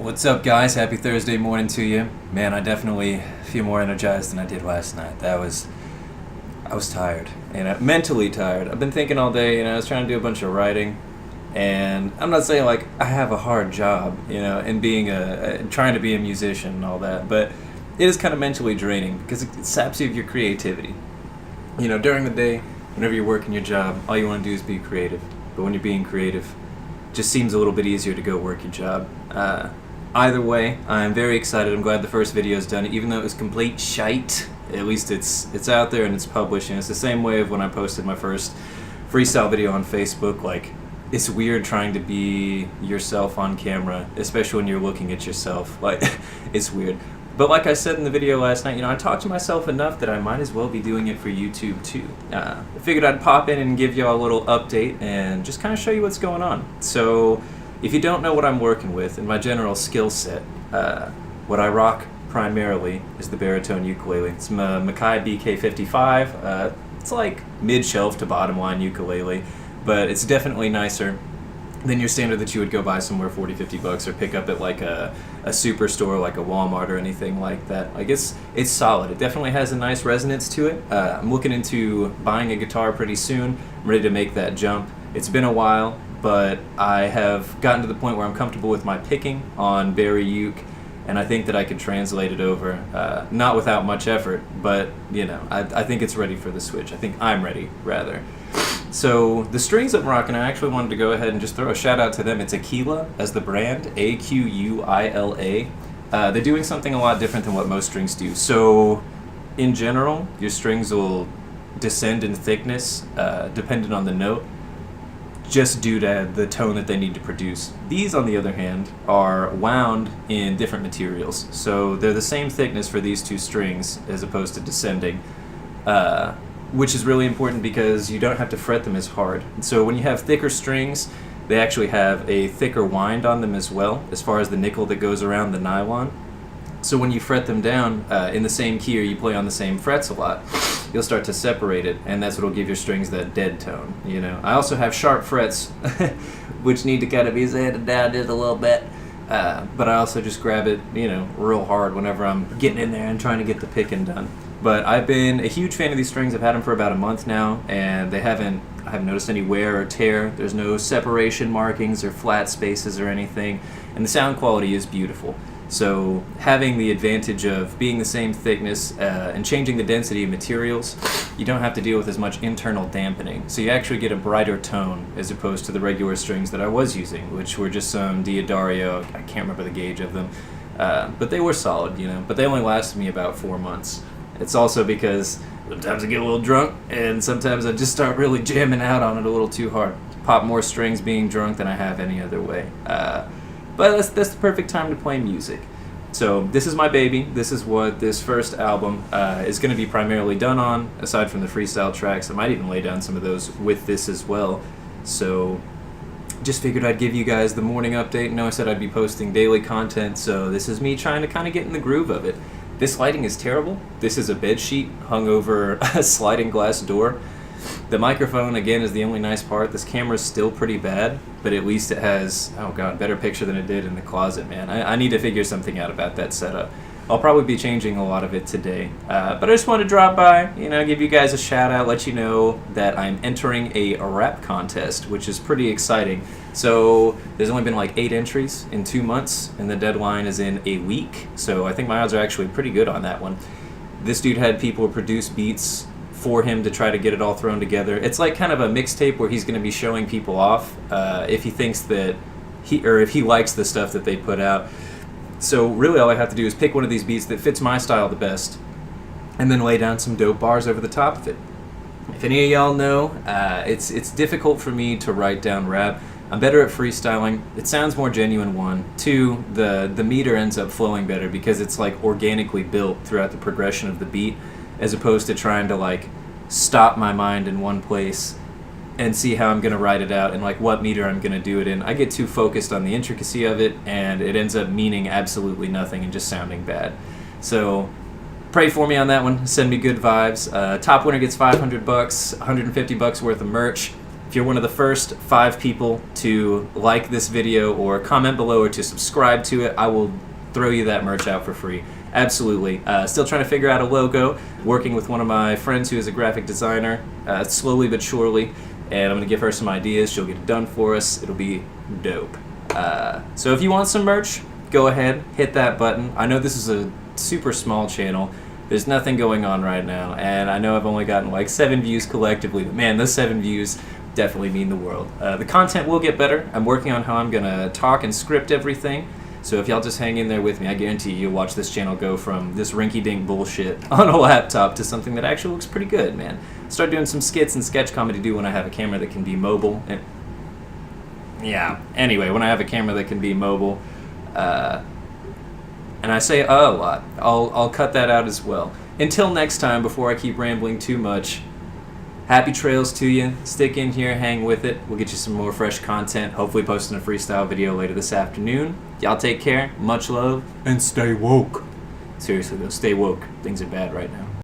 What's up, guys? Happy Thursday morning to you. Man, I definitely feel more energized than I did last night. I was tired, mentally tired. I've been thinking all day, I was trying to do a bunch of writing, and I'm not saying like I have a hard job, in being trying to be a musician and all that, but it is kind of mentally draining because it saps you of your creativity. During the day, whenever you're working your job, all you want to do is be creative. But when you're being creative, it just seems a little bit easier to go work your job. Either way, I'm very excited. I'm glad the first video is done, even though it was complete shite. At least it's out there and it's published, and it's the same way of when I posted my first freestyle video on Facebook. Like, it's weird trying to be yourself on camera, especially when you're looking at yourself. Like, it's weird. But like I said in the video last night, I talked to myself enough that I might as well be doing it for YouTube too. I figured I'd pop in and give y'all a little update and just kind of show you what's going on. So, if you don't know what I'm working with in my general skill set, what I rock primarily is the baritone ukulele. It's my Makai BK55. It's like mid-shelf to bottom line ukulele, but it's definitely nicer than your standard that you would go buy somewhere $40-50 or pick up at like a superstore like a Walmart or anything like that. Like, it's solid. It definitely has a nice resonance to it. I'm looking into buying a guitar pretty soon. I'm ready to make that jump. It's been a while, but I have gotten to the point where I'm comfortable with my picking on bari uke, and I think that I can translate it over, not without much effort, but I think it's ready for the switch. I think I'm ready, rather. So the strings I'm rocking, I actually wanted to go ahead and just throw a shout out to them. It's Aquila as the brand, Aquila. They're doing something a lot different than what most strings do. So in general, your strings will descend in thickness dependent on the note, just due to the tone that they need to produce. These, on the other hand, are wound in different materials. So they're the same thickness for these two strings as opposed to descending, which is really important because you don't have to fret them as hard. So when you have thicker strings, they actually have a thicker wind on them as well, as far as the nickel that goes around the nylon. So when you fret them down in the same key, or you play on the same frets a lot, you'll start to separate it, and that's what will give your strings that dead tone. I also have sharp frets, which need to kind of be sanded down just a little bit, but I also just grab it, real hard whenever I'm getting in there and trying to get the picking done. But I've been a huge fan of these strings. I've had them for about a month now, and I haven't noticed any wear or tear. There's no separation markings or flat spaces or anything, and the sound quality is beautiful. So having the advantage of being the same thickness and changing the density of materials, you don't have to deal with as much internal dampening. So you actually get a brighter tone as opposed to the regular strings that I was using, which were just some Diodario. I can't remember the gauge of them, but they were solid, but they only lasted me about 4 months. It's also because sometimes I get a little drunk, and sometimes I just start really jamming out on it a little too hard. Pop more strings being drunk than I have any other way. But that's the perfect time to play music. So this is my baby. This is what this first album is going to be primarily done on, aside from the freestyle tracks. I might even lay down some of those with this as well. So just figured I'd give you guys the morning update. I know I said I'd be posting daily content, so this is me trying to kind of get in the groove of it. This lighting is terrible. This is a bed sheet hung over a sliding glass door. The microphone, again, is the only nice part. This camera's still pretty bad, but at least it has, oh god, better picture than it did in the closet, man. I need to figure something out about that setup. I'll probably be changing a lot of it today. But I just wanted to drop by, give you guys a shout out, let you know that I'm entering a rap contest, which is pretty exciting. So there's only been like 8 entries in 2 months, and the deadline is in a week. So I think my odds are actually pretty good on that one. This dude had people produce beats for him to try to get it all thrown together. It's like kind of a mixtape where he's going to be showing people off if he thinks that if he likes the stuff that they put out. So really all I have to do is pick one of these beats that fits my style the best, and then lay down some dope bars over the top of it. If any of y'all know, it's difficult for me to write down rap. I'm better at freestyling. It sounds more genuine, 1. 2, the meter ends up flowing better because it's like organically built throughout the progression of the beat, as opposed to trying to like stop my mind in one place and see how I'm going to write it out and like what meter I'm going to do it in. I get too focused on the intricacy of it, and it ends up meaning absolutely nothing and just sounding bad. So pray for me on that one. Send me good vibes. Top winner gets $500, $150 worth of merch. If you're one of the first 5 people to like this video or comment below or to subscribe to it, I will throw you that merch out for free. Absolutely. Still trying to figure out a logo, working with one of my friends who is a graphic designer, slowly but surely, and I'm going to give her some ideas. She'll get it done for us. It'll be dope. So if you want some merch, go ahead, hit that button. I know this is a super small channel. There's nothing going on right now, and I know I've only gotten like 7 views collectively, but man, those 7 views definitely mean the world. The content will get better. I'm working on how I'm going to talk and script everything, so if y'all just hang in there with me, I guarantee you'll watch this channel go from this rinky-dink bullshit on a laptop to something that actually looks pretty good, man. Start doing some skits and sketch comedy too when I have a camera that can be mobile. And yeah, anyway, when I have a camera that can be mobile, and I say a lot, I'll cut that out as well. Until next time, before I keep rambling too much, happy trails to you. Stick in here, hang with it. We'll get you some more fresh content. Hopefully posting a freestyle video later this afternoon. Y'all take care, much love, and stay woke. Seriously though, stay woke. Things are bad right now.